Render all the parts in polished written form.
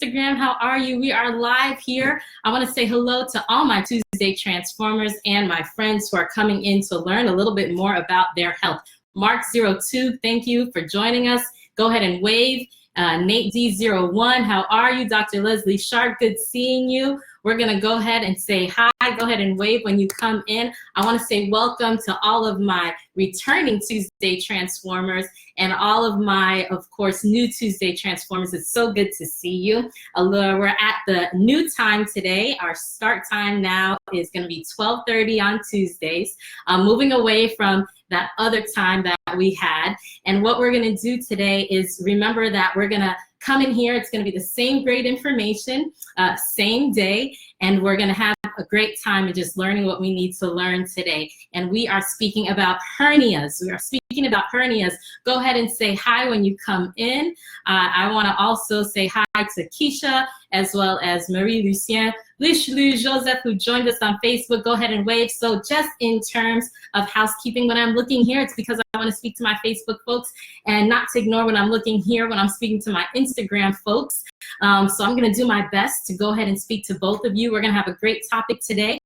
Instagram. How are you? We are live here. I want to say hello to all my Tuesday Transformers and my friends who are coming in to learn a little bit more about their health. Mark02, thank you for joining us. Go ahead and wave. Nate D01, how are you? Dr. Leslie Sharp, good seeing you. We're going to go ahead and say hi. Go ahead and wave when you come in. I want to say welcome to all of my returning Tuesday Transformers and all of my, of course, new Tuesday Transformers. It's so good to see you. We're at the new time today. Our start time now is going to be 12:30 on Tuesdays. Moving away from that other time that we had. And what we're going to do today is remember that we're going to come in here. It's going to be the same great information, same day, and we're going to have a great time in just learning what we need to learn today. And we are speaking about hernias. We are speaking about hernias. Go ahead and say hi when you come in. I want to also say hi to Keisha, as well as Marie-Lucien, Lichelu, Joseph, who joined us on Facebook. Go ahead and wave. So just in terms of housekeeping, when I'm looking here, it's because I want to speak to my Facebook folks and not to ignore when I'm looking here when I'm speaking to my Instagram folks. So I'm going to do my best to go ahead and speak to both of you. We're going to have a great topic today.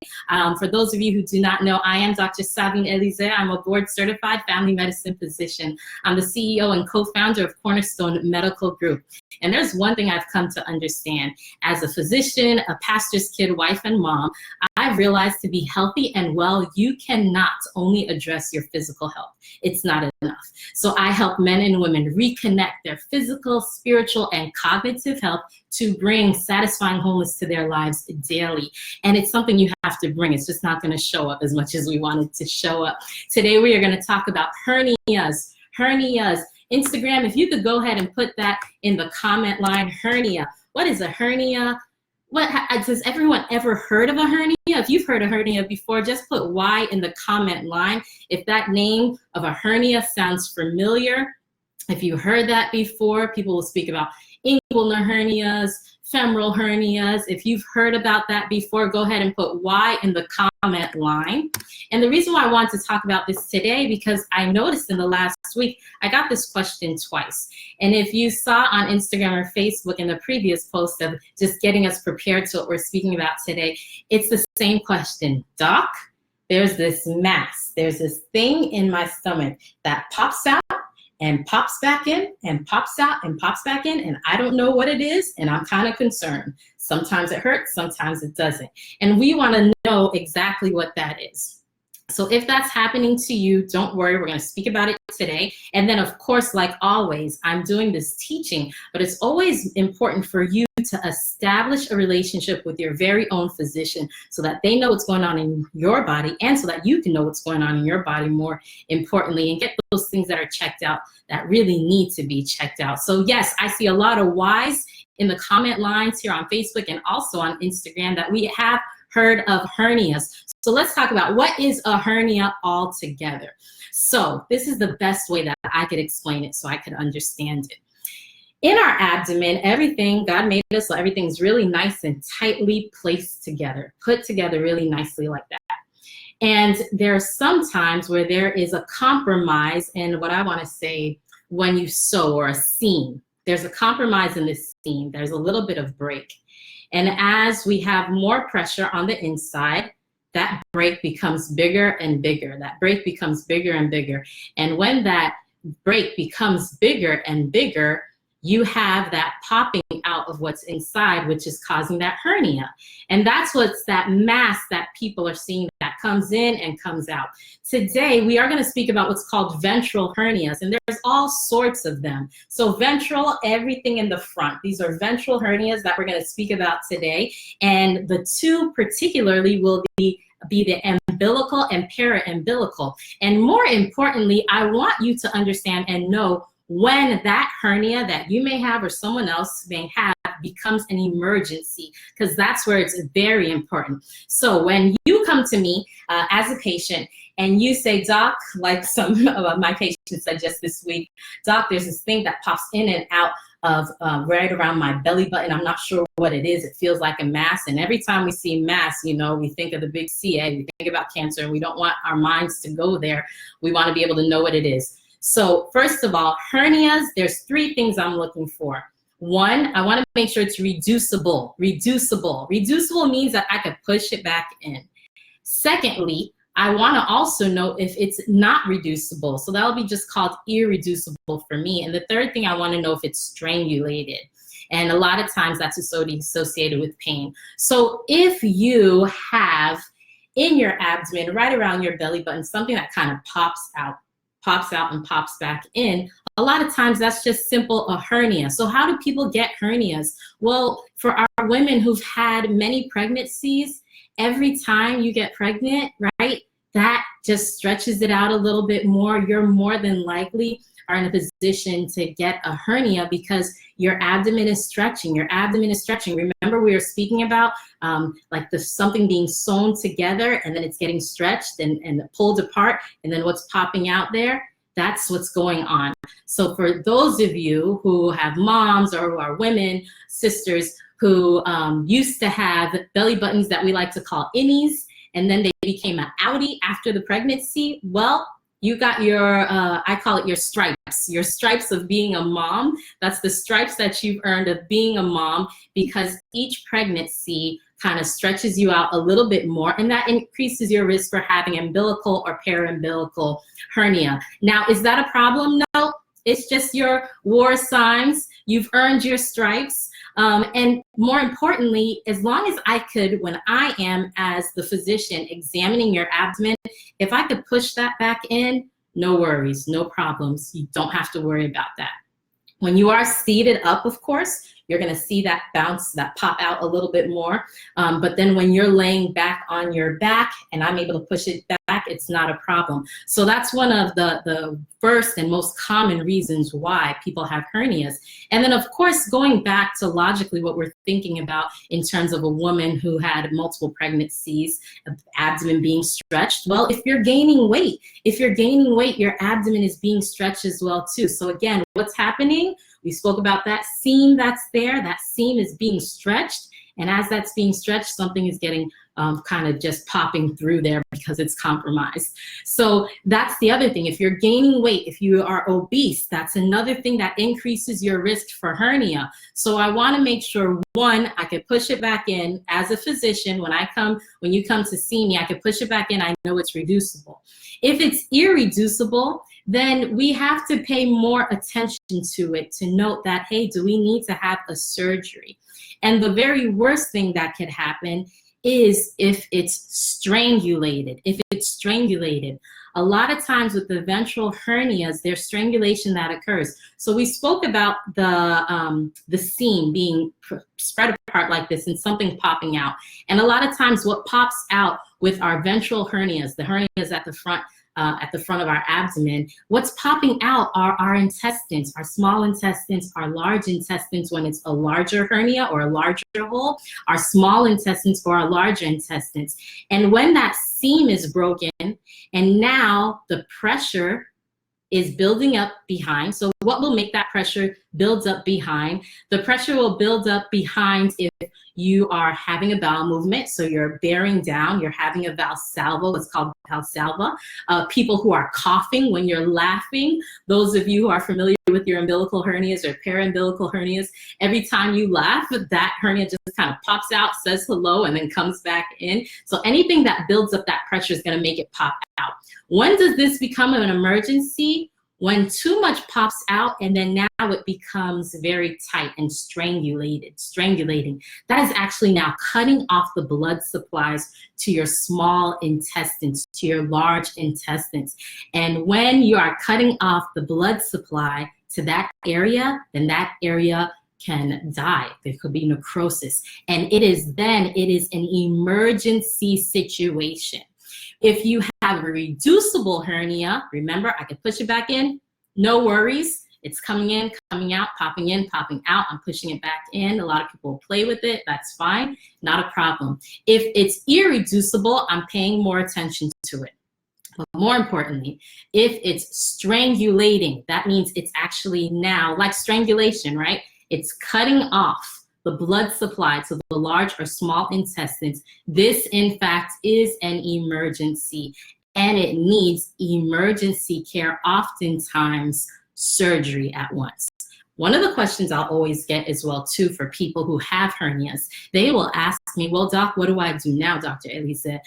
For those of you who do not know, I am Dr. Sabine Elisee. I'm a board-certified family medicine physician. I'm the CEO and co-founder of Cornerstone Medical Group. And there's one thing I've come to understand. As a physician, a pastor's kid, wife, and mom, I've realized to be healthy and well, you cannot only address your physical health. It's not enough. So I help men and women reconnect their physical, spiritual, and cognitive health to bring satisfying wholeness to their lives daily. And it's something you have to bring. It's just not going to show up as much as we want it to show up. Today, we are going to talk about hernias. Hernias. Instagram, if you could go ahead and put that in the comment line, hernia. What is a hernia? Has everyone ever heard of a hernia? If you've heard of hernia before, just put Y in the comment line. If that name of a hernia sounds familiar, if you heard that before, people will speak about inguinal hernias, femoral hernias. If you've heard about that before, go ahead and put Y in the comment line. And the reason why I want to talk about this today, because I noticed in the last week, I got this question twice. And if you saw on Instagram or Facebook in the previous post of just getting us prepared to what we're speaking about today, it's the same question. Doc, there's this mass, there's this thing in my stomach that pops out and pops back in and pops out and pops back in, and I don't know what it is, and I'm kind of concerned. Sometimes it hurts, sometimes it doesn't. And we want to know exactly what that is. So if that's happening to you, don't worry, we're going to speak about it today. And then, of course, like always, I'm doing this teaching, but it's always important for you to establish a relationship with your very own physician so that they know what's going on in your body and so that you can know what's going on in your body more importantly and get those things that are checked out that really need to be checked out. So yes, I see a lot of Y's in the comment lines here on Facebook and also on Instagram that we have heard of hernias. So let's talk about what is a hernia altogether. So this is the best way that I could explain it so I could understand it. In our abdomen, everything, God made us so everything's really nice and tightly placed together, put together really nicely like that. And there are some times where there is a compromise in what I want to say when you sew or a seam. There's a compromise in this seam. There's a little bit of break. And as we have more pressure on the inside, that break becomes bigger and bigger. That break becomes bigger and bigger. And when that break becomes bigger and bigger, you have that popping out of what's inside, which is causing that hernia. And that's what's that mass that people are seeing that comes in and comes out. Today, we are going to speak about what's called ventral hernias, and there's all sorts of them. So ventral, everything in the front. These are ventral hernias that we're going to speak about today. And the two particularly will be the umbilical and para-umbilical. And more importantly, I want you to understand and know when that hernia that you may have or someone else may have becomes an emergency, because that's where it's very important. So when you come to me as a patient and you say, Doc, like some of my patients said just this week, Doc, there's this thing that pops in and out of right around my belly button. I'm not sure what it is. It feels like a mass. And every time we see mass, you know, we think of the big CA, we think about cancer, and we don't want our minds to go there. We want to be able to know what it is. So first of all, hernias, there's three things I'm looking for. One, I want to make sure it's reducible. Reducible. Reducible means that I could push it back in. Secondly, I want to also know if it's not reducible. So that'll be just called irreducible for me. And the third thing, I want to know if it's strangulated. And a lot of times that's associated with pain. So if you have in your abdomen, right around your belly button, something that kind of pops out and pops back in, a lot of times that's just simple a hernia. So how do people get hernias? Well, for our women who've had many pregnancies, every time you get pregnant, right, that just stretches it out a little bit more. You're more than likely are in a position to get a hernia because your abdomen is stretching. Your abdomen is stretching. Remember, we were speaking about like something being sewn together and then it's getting stretched and pulled apart, and then what's popping out there, that's what's going on. So for those of you who have moms or who are women, sisters, who used to have belly buttons that we like to call innies, and then they became an outie after the pregnancy, well, you got your, I call it your stripes of being a mom. That's the stripes that you've earned of being a mom, because each pregnancy kind of stretches you out a little bit more, and that increases your risk for having umbilical or periumbilical hernia. Now, is that a problem? No, it's just your war signs. You've earned your stripes. And more importantly, as long as I could, when I am as the physician examining your abdomen, if I could push that back in, no worries, no problems. You don't have to worry about that. When you are seated up, of course, you're gonna see that bounce, that pop out a little bit more. But then when you're laying back on your back and I'm able to push it back, it's not a problem. So that's one of the first and most common reasons why people have hernias. And then of course, going back to logically what we're thinking about in terms of a woman who had multiple pregnancies, abdomen being stretched. Well, if you're gaining weight, your abdomen is being stretched as well too. So again, what's happening? We spoke about that seam that's there. That seam is being stretched. And as that's being stretched, something is getting kind of just popping through there because it's compromised. So that's the other thing. If you're gaining weight, if you are obese, that's another thing that increases your risk for hernia. So I want to make sure, one, I could push it back in as a physician. When you come to see me, I could push it back in. I know it's reducible. If it's irreducible, then we have to pay more attention to it to note that, hey, do we need to have a surgery? And the very worst thing that could happen is if it's strangulated. A lot of times with the ventral hernias, there's strangulation that occurs. So we spoke about the seam being spread apart like this and something popping out. And a lot of times what pops out with our ventral hernias, the hernias at the front of our abdomen, what's popping out are our intestines, our small intestines, our large intestines when it's a larger hernia or a larger hole, our small intestines or our larger intestines. And when that seam is broken and now the pressure is building up behind. So what will make that pressure build up behind? The pressure will build up behind if you are having a bowel movement. So you're bearing down, you're having a valsalva, what's called valsalva. People who are coughing when you're laughing, those of you who are familiar with your umbilical hernias or periumbilical hernias, every time you laugh, that hernia just kind of pops out, says hello, and then comes back in. So anything that builds up that pressure is going to make it pop out. When does this become an emergency? When too much pops out and then now it becomes very tight and strangulating. That is actually now cutting off the blood supplies to your small intestines, to your large intestines. And when you are cutting off the blood supply to that area, then that area can die. There could be necrosis. And it is an emergency situation. If you have a reducible hernia, remember, I can push it back in, no worries. It's coming in, coming out, popping in, popping out. I'm pushing it back in. A lot of people play with it. That's fine, not a problem. If it's irreducible, I'm paying more attention to it. But more importantly, if it's strangulating, that means it's actually now, like strangulation, right? It's cutting off the blood supply to the large or small intestines. This, in fact, is an emergency, and it needs emergency care, oftentimes surgery at once. One of the questions I'll always get as well, too, for people who have hernias, they will ask me, well, doc, what do I do now, Dr. Elisee?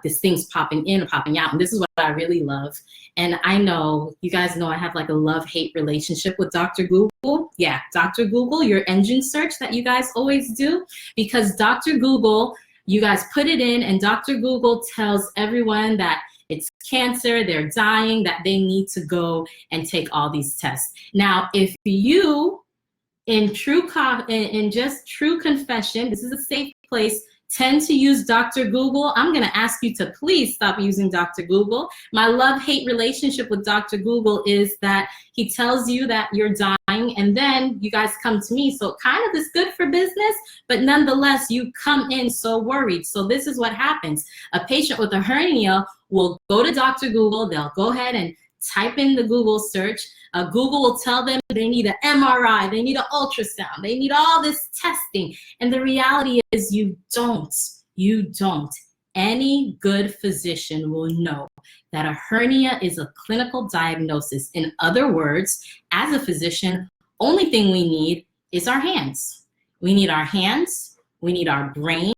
This thing's popping in or popping out. And this is what I really love. And I know, you guys know I have like a love-hate relationship with Dr. Google. Yeah, Dr. Google, your engine search that you guys always do. Because Dr. Google, you guys put it in, and Dr. Google tells everyone that it's cancer, they're dying, that they need to go and take all these tests. Now, if you, in just true confession, this is a safe place, tend to use Dr. Google, I'm gonna ask you to please stop using Dr. Google. My love-hate relationship with Dr. Google is that he tells you that you're dying, and then you guys come to me, so kind of is good for business, but nonetheless, you come in so worried. So this is what happens. A patient with a hernia will go to Dr. Google, they'll go ahead and type in the Google search. Google will tell them they need an MRI, they need an ultrasound, they need all this testing. And the reality is you don't. Any good physician will know that a hernia is a clinical diagnosis. In other words, as a physician, only thing we need is our hands. We need our hands, we need our brain,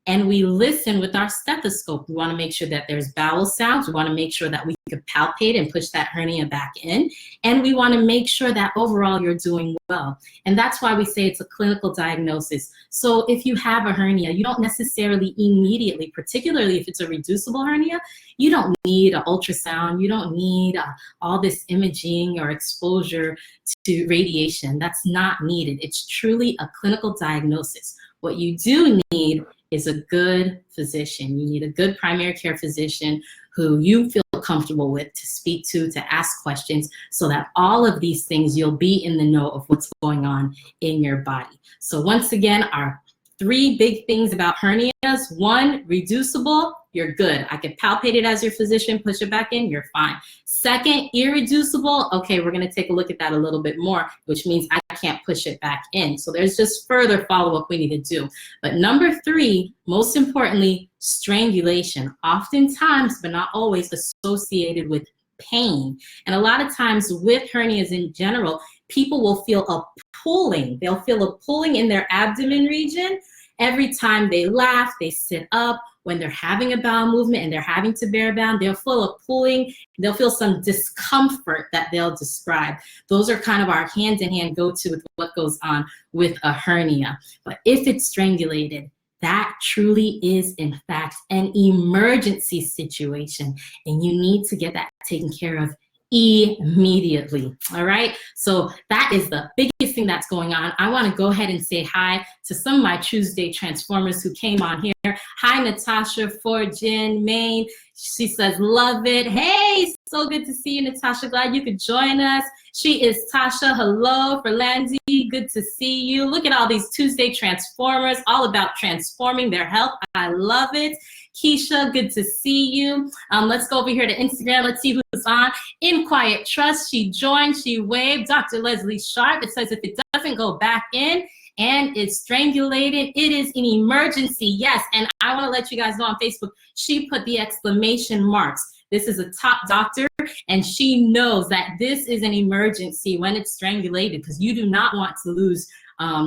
and we listen with our stethoscope. We want to make sure that there's bowel sounds. We want to make sure that we can palpate and push that hernia back in. And we want to make sure that overall you're doing well. And that's why we say it's a clinical diagnosis. So if you have a hernia, you don't necessarily immediately, particularly if it's a reducible hernia, you don't need an ultrasound. You don't need all this imaging or exposure to radiation. That's not needed. It's truly a clinical diagnosis. What you do need is a good physician. You need a good primary care physician who you feel comfortable with to speak to ask questions, so that all of these things you'll be in the know of what's going on in your body. So once again, our 3 big things about hernias. 1, reducible, you're good. I can palpate it as your physician, push it back in, you're fine. 2nd, irreducible, okay, we're gonna take a look at that a little bit more, which means I can't push it back in. So there's just further follow-up we need to do. But number 3, most importantly, strangulation. Oftentimes, but not always, associated with pain. And a lot of times with hernias in general, people will feel a pulling. They'll feel a pulling in their abdomen region every time they laugh, they sit up, when they're having a bowel movement and they're having to bear down, they'll feel a pulling, they'll feel some discomfort that they'll describe. Those are kind of our hand-in-hand go-to with what goes on with a hernia. But if it's strangulated, that truly is, in fact, an emergency situation, and you need to get that taken care of immediately. All right, so that is the biggest thing that's going on. I want to go ahead and say hi to some of my Tuesday Transformers who came on here. Hi, Natasha Forgin, Maine. She says, love it. Hey, so good to see you, Natasha. Glad you could join us. She is Tasha. Hello, Ferlandy. Good to see you. Look at all these Tuesday Transformers, all about transforming their health. I love it. Keisha, good to see you. Let's go over here to Instagram. Let's see who's on. In Quiet Trust, she joined, she waved. Dr. Leslie Sharp, it says if it doesn't go back in and it's strangulated, it is an emergency. Yes, and I want to let you guys know on Facebook, she put the exclamation marks. This is a top doctor, and she knows that this is an emergency when it's strangulated, because you do not want to lose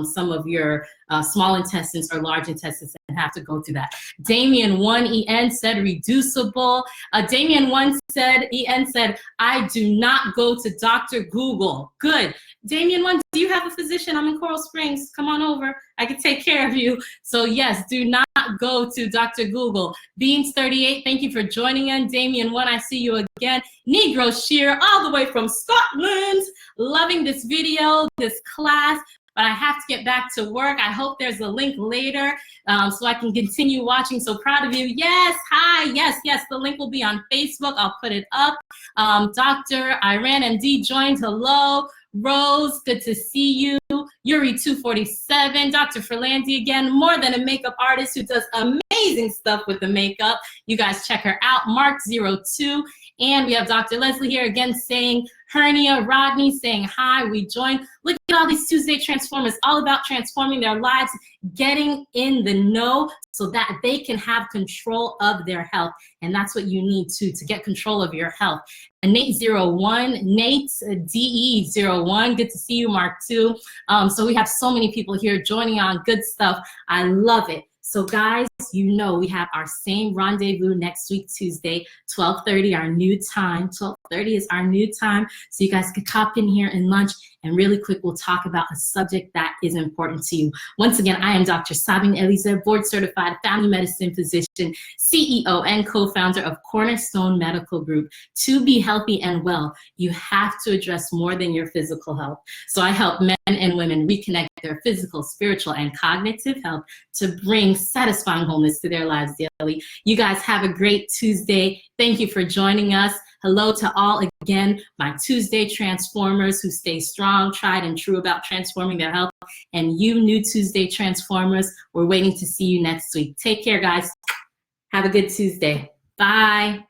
some of your small intestines or large intestines and have to go through that. Damien 1EN said reducible. Damien 1 said, EN said, I do not go to Dr. Google. Good. Damien 1, do you have a physician? I'm in Coral Springs. Come on over. I can take care of you. So yes, do not go to Dr. Google. Beans 38, thank you for joining in. Damien 1, I see you again. Negro Shear, all the way from Scotland. Loving this video, this class. But I have to get back to work. I hope there's a link later so I can continue watching. So proud of you. Yes, hi, yes, the link will be on Facebook. I'll put it up. Dr. Iran MD joined, hello. Rose, good to see you. Yuri 247, Dr. Ferlandy again, more than a makeup artist who does amazing stuff with the makeup. You guys check her out. Mark 02. And we have Dr. Leslie here again saying Hernia, Rodney saying hi, we joined. Look at all these Tuesday Transformers, all about transforming their lives, getting in the know so that they can have control of their health. And that's what you need to get control of your health. And Nate01, Nate DE01, good to see you, Mark too. So we have so many people here joining on, good stuff. I love it. So guys, you know we have our same rendezvous next week, Tuesday, 12:30, our new time. 12:30 is our new time. So you guys could hop in here and lunch, and really quick, we'll talk about a subject that is important to you. Once again, I am Dr. Sabine Elisee, board-certified family medicine physician, CEO and co-founder of Cornerstone Medical Group. To be healthy and well, you have to address more than your physical health. So I help men and women reconnect their physical, spiritual, and cognitive health to bring satisfying wholeness to their lives daily. You guys have a great Tuesday. Thank you for joining us. Hello to all again, my Tuesday Transformers who stay strong, tried and true about transforming their health. And you new Tuesday Transformers, we're waiting to see you next week. Take care, guys. Have a good Tuesday. Bye.